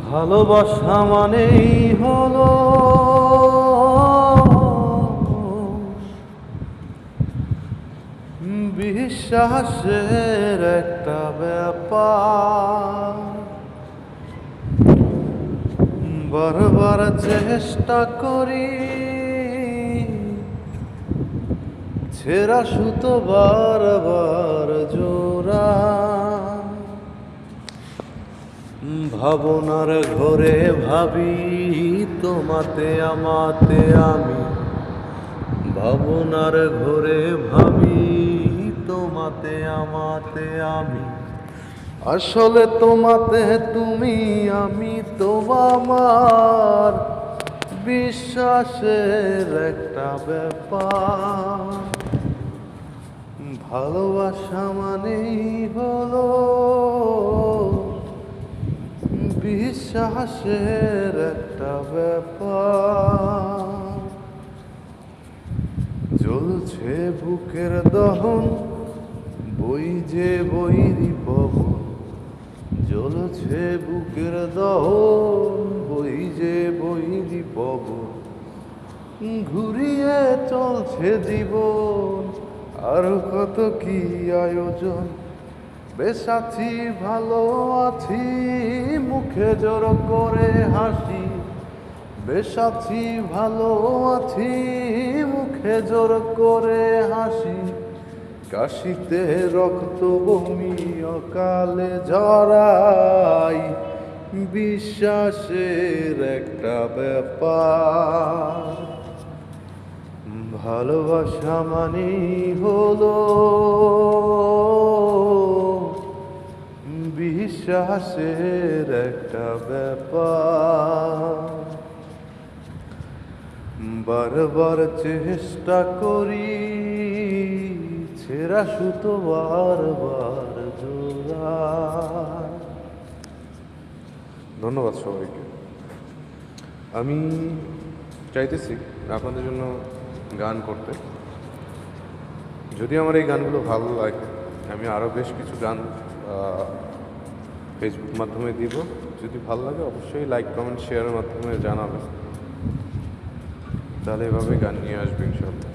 ভালোবাসা মানেই হলো বিশ্বাসের একটা ব্যাপার। বারবার চেষ্টা করি ছেঁড়া সুতো বারবার জোড়া। ভাবনার ঘরে ভাবি তোমাতে আমাতে আমি, ভাবনার ঘরে ভাবি তোমাতে আমাতে আমি। আসলে তোমাতে তুমি আমি তো আমার বিশ্বাসের একটা ব্যাপার। ভালোবাসা মানেই হলো বিশ্বাসের একটা ব্যাপার। জ্বলছে বুকের দহন বই যে বৈরি পবন, জ্বলছে বুকের দহন বই যে বৈরি পবন। ঘুরিয়ে চলছে জীবন আর কত কি আয়োজন। বেশ আছি ভালো আছি মুখে জোর করে হাসি, বেশ আছি ভালো আছি মুখে জোর করে হাসি। কাশিতে রক্ত বমি অকালে ঝরাই বিশ্বাসের একটা ব্যাপার। ভালোবাসা মানেই হলো বিশ্বাসের একটা ব্যাপার। বারবার চেষ্টা করি ছেঁড়া সুতো বারবার জোড়া। ধন্যবাদ সবাইকে। আমি চাইতেছি আপনাদের জন্য গান করতে। যদি আমার এই গানগুলো ভালো লাগে আমি আরও বেশ কিছু গান ফেসবুক মাধ্যমে দিব। যদি ভালো লাগে অবশ্যই লাইক কমেন্ট শেয়ারের মাধ্যমে জানাবেন, তাহলে এভাবে গান নিয়ে আসবে ইনশাআল্লাহ।